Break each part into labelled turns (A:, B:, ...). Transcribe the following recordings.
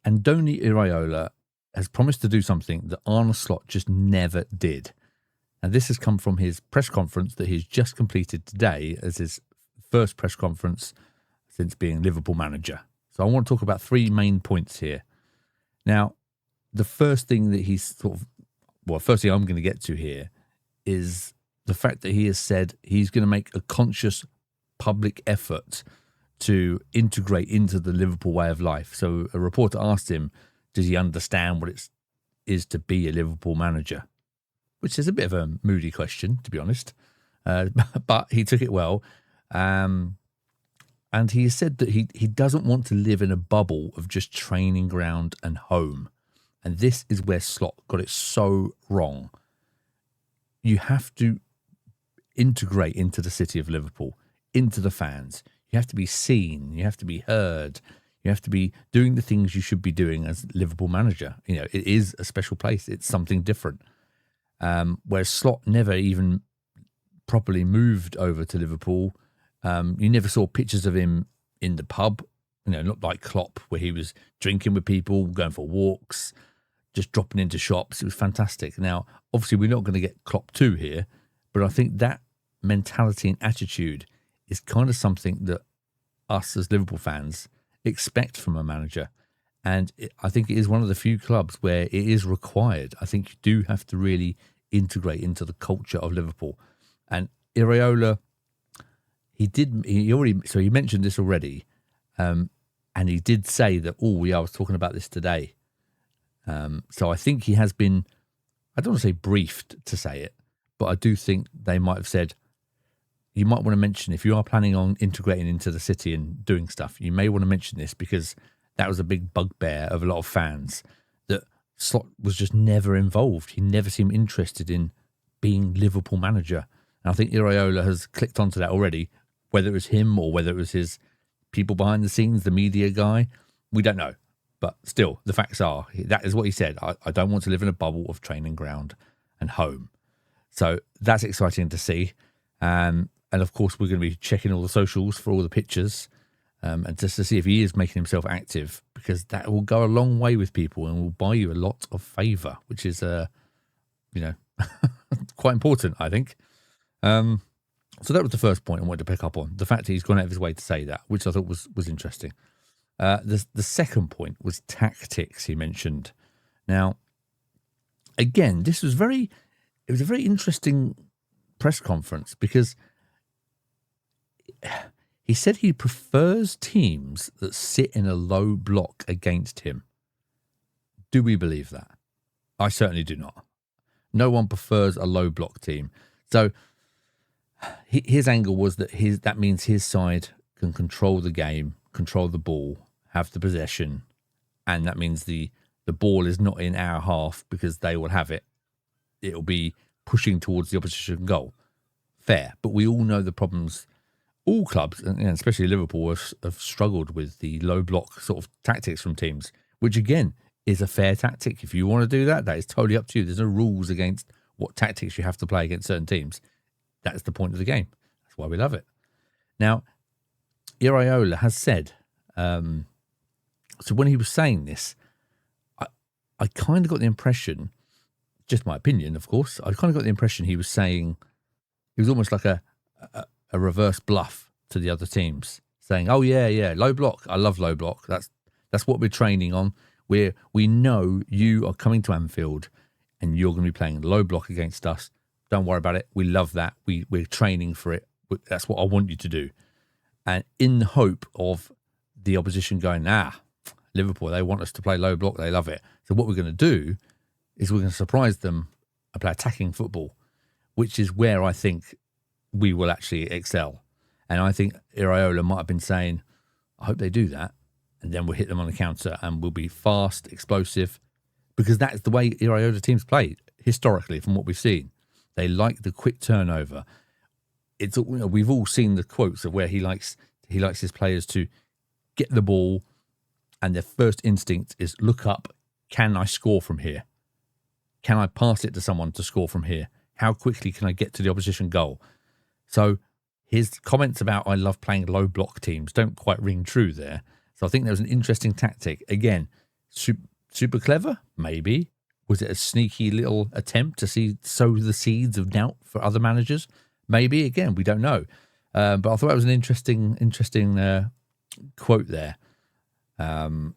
A: Andoni Iraola has promised to do something that Arne Slot just never did. And this has come from his press conference that he's just completed today as his first press conference since being Liverpool manager. So I want to talk about three main points here. Now, the first thing that first thing I'm going to get to here is the fact that he has said he's going to make a conscious public effort to integrate into the Liverpool way of life. So a reporter asked him, does he understand what it is to be a Liverpool manager? Which is a bit of a moody question, to be honest. But he took it well. And he said that he doesn't want to live in a bubble of just training ground and home. And this is where Slot got it so wrong. You have to integrate into the city of Liverpool, into the fans. You have to be seen. You have to be heard. You have to be doing the things you should be doing as Liverpool manager. You know, it is a special place. It's something different. Whereas Slot never even properly moved over to Liverpool. You never saw pictures of him in the pub, not like Klopp, where he was drinking with people, going for walks, just dropping into shops. It was fantastic. Now, obviously, we're not going to get Klopp 2 here, but I think that mentality and attitude is kind of something that us as Liverpool fans expect from a manager. And I think it is one of the few clubs where it is required. I think you do have to really integrate into the culture of Liverpool. And Iraola, he mentioned this already, and he did say that, I was talking about this today. So I think he has been, I don't want to say briefed to say it, but I do think they might have said, you might want to mention, if you are planning on integrating into the city and doing stuff, you may want to mention this, because that was a big bugbear of a lot of fans, that Slot was just never involved. He never seemed interested in being Liverpool manager. And I think Iraola has clicked onto that already, whether it was him or whether it was his people behind the scenes, the media guy, we don't know. But still, the facts are, that is what he said. I don't want to live in a bubble of training ground and home. So that's exciting to see. And of course, we're going to be checking all the socials for all the pictures, and just to see if he is making himself active, because that will go a long way with people and will buy you a lot of favour, which is, quite important, I think. So that was the first point I wanted to pick up on, the fact that he's gone out of his way to say that, which I thought was interesting. The second point was tactics, he mentioned. Now, again, it was a very interesting press conference, because he said he prefers teams that sit in a low block against him. Do we believe that? I certainly do not. No one prefers a low block team. So his angle was that that means his side can control the game, control the ball, have the possession, and that means the ball is not in our half because they will have it. It'll be pushing towards the opposition goal. Fair, but we all know the problems. All clubs, and especially Liverpool, have struggled with the low block sort of tactics from teams, which again is a fair tactic. If you want to do that, that is totally up to you. There's no rules against what tactics you have to play against certain teams. That's the point of the game. That's why we love it. Now, Iraola has said, so when he was saying this, I kind of got the impression, just my opinion, of course, I kind of got the impression he was saying, it was almost like a reverse bluff to the other teams, saying, oh yeah, low block. I love low block. That's what we're training on. We know you are coming to Anfield and you're going to be playing low block against us. Don't worry about it. We love that. We're training for it. That's what I want you to do. And in the hope of the opposition going, Liverpool, they want us to play low block. They love it. So what we're going to do is we're going to surprise them and play attacking football, which is where I think we will actually excel. And I think Iraola might have been saying, I hope they do that, and then we'll hit them on the counter and we'll be fast, explosive, because that's the way Iraola teams play historically from what we've seen. They like the quick turnover. It's, we've all seen the quotes of where he likes his players to get the ball and their first instinct is look up, can I score from here? Can I pass it to someone to score from here? How quickly can I get to the opposition goal? So his comments about I love playing low block teams don't quite ring true there. So I think there was an interesting tactic. Again, Super clever? Maybe. Was it a sneaky little attempt to sow the seeds of doubt for other managers? Maybe. Again, we don't know. But I thought that was an interesting quote there. And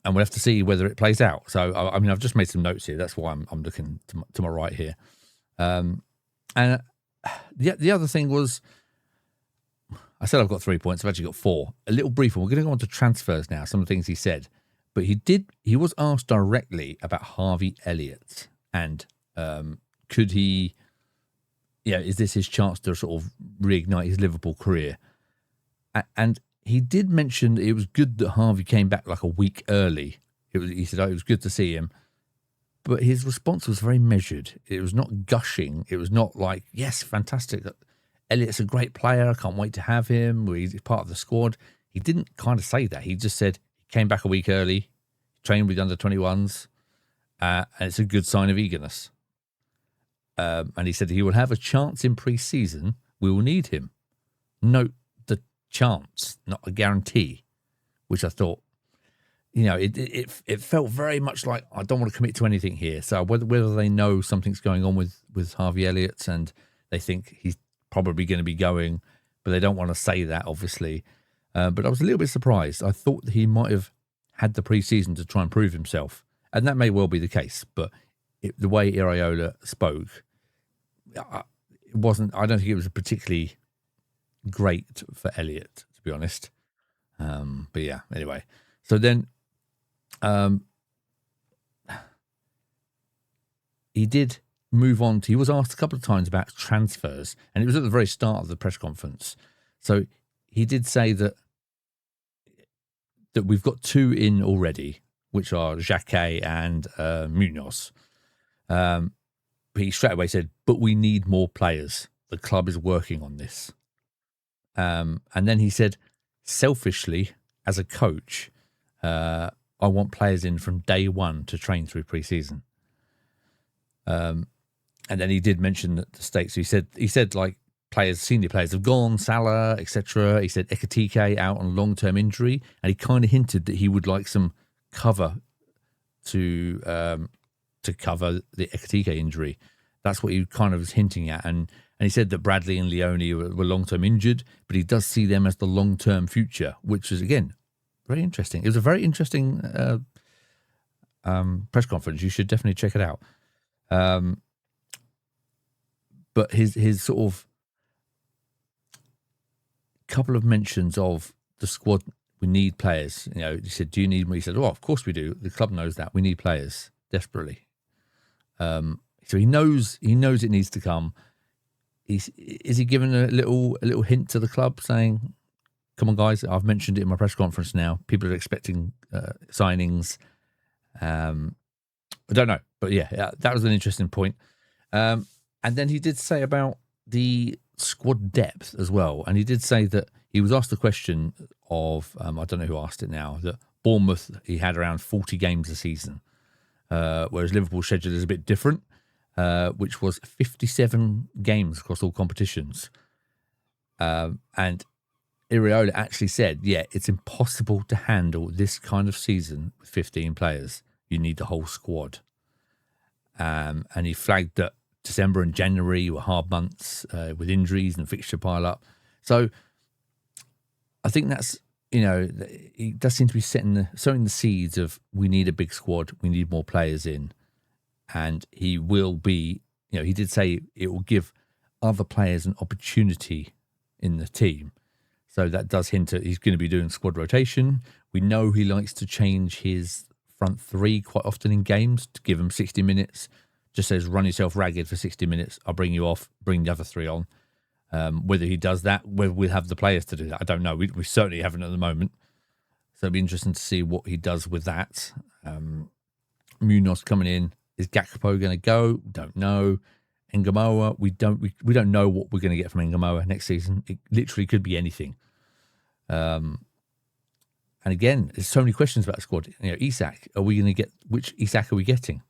A: we'll have to see whether it plays out. So, I mean, I've just made some notes here. That's why I'm looking to my right here. And the other thing was, I said I've got 3 points. I've actually got 4. A little brief one. We're going to go on to transfers now, some of the things he said. But he was asked directly about Harvey Elliott and could he, is this his chance to sort of reignite his Liverpool career? And he did mention it was good that Harvey came back like a week early. He said, it was good to see him. But his response was very measured. It was not gushing. It was not like, yes, fantastic. Elliott's a great player. I can't wait to have him. He's part of the squad. He didn't kind of say that. He just said he came back a week early, trained with under 21s, and it's a good sign of eagerness. And he said he will have a chance in pre-season. We will need him. Note the chance, not a guarantee, which I thought, it felt very much like I don't want to commit to anything here. So whether they know something's going on with Harvey Elliott and they think he's probably going to be going, but they don't want to say that, obviously. But I was a little bit surprised. I thought that he might have had the pre-season to try and prove himself, and that may well be the case. But the way Iraola spoke, it wasn't. I don't think it was particularly great for Elliott, to be honest. But yeah, anyway. So then, he did move on to. He was asked a couple of times about transfers, and it was at the very start of the press conference. So he did say that we've got 2 in already, which are Xhaka and Munoz. But he straight away said, but we need more players. The club is working on this. And then he said, selfishly, as a coach, I want players in from day one to train through pre-season. And then he did mention that the stakes. He said like senior players have gone, Salah, etc. He said Ekitike out on long-term injury, and he kind of hinted that he would like some cover to cover the Ekitike injury. That's what he kind of was hinting at, and he said that Bradley and Leone were long-term injured, but he does see them as the long-term future, which is again very interesting. It was a very interesting press conference. You should definitely check it out. But his sort of couple of mentions of the squad, we need players. He said, "Do you need me?" He said, "Oh, of course we do. The club knows that we need players desperately." So he knows it needs to come. Is he giving a little hint to the club, saying, "Come on, guys, I've mentioned it in my press conference now. People are expecting signings." I don't know, but yeah, that was an interesting point. And then he did say about the squad depth as well. And he did say that he was asked the question of, I don't know who asked it now, that Bournemouth, he had around 40 games a season, whereas Liverpool's schedule is a bit different, which was 57 games across all competitions. And Iraola actually said, it's impossible to handle this kind of season with 15 players. You need the whole squad. And he flagged that December and January were hard months with injuries and fixture pile up. So I think that's, he does seem to be sowing the seeds of we need a big squad, we need more players in. And he will be, he did say it will give other players an opportunity in the team. So that does hint at he's going to be doing squad rotation. We know he likes to change his front 3 quite often in games to give them 60 minutes. Just says, run yourself ragged for 60 minutes. I'll bring you off, bring the other 3 on. Whether he does that, whether we'll have the players to do that, I don't know. We certainly haven't at the moment. So it'll be interesting to see what he does with that. Munoz coming in. Is Gakpo going to go? Don't know. Ngamoa, we don't know what we're going to get from Ngamoa next season. It literally could be anything. And again, there's so many questions about the squad. Isak, are we going to get, which Isak are we getting?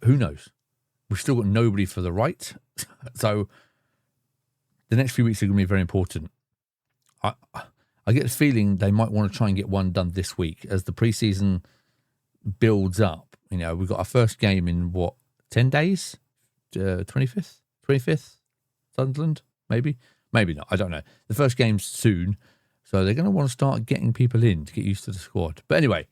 A: Who knows? We've still got nobody for the right. So the next few weeks are going to be very important. I get the feeling they might want to try and get one done this week as the preseason builds up. You know, we've got our first game in, 10 days? 25th? Sunderland? Maybe not. I don't know. The first game's soon. So they're going to want to start getting people in to get used to the squad. But anyway,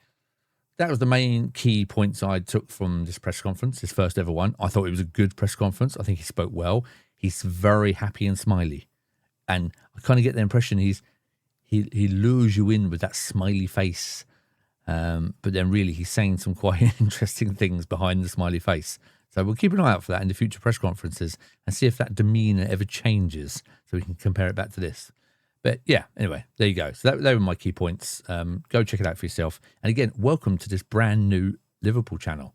A: that was the main key points I took from this press conference, his first ever one. I thought it was a good press conference. I think he spoke well. He's very happy and smiley. And I kind of get the impression he lures you in with that smiley face. But then really he's saying some quite interesting things behind the smiley face. So we'll keep an eye out for that in the future press conferences and see if that demeanour ever changes so we can compare it back to this. But yeah, anyway, there you go. So they were my key points. Go check it out for yourself. And again, welcome to this brand new Liverpool channel.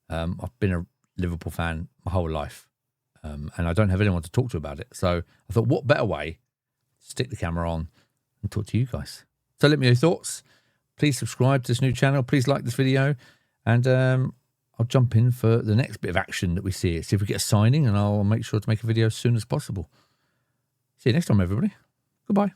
A: I've been a Liverpool fan my whole life. And I don't have anyone to talk to about it. So I thought, what better way to stick the camera on and talk to you guys? So let me know your thoughts. Please subscribe to this new channel. Please like this video. And I'll jump in for the next bit of action that we see if we get a signing, and I'll make sure to make a video as soon as possible. See you next time, everybody. Goodbye.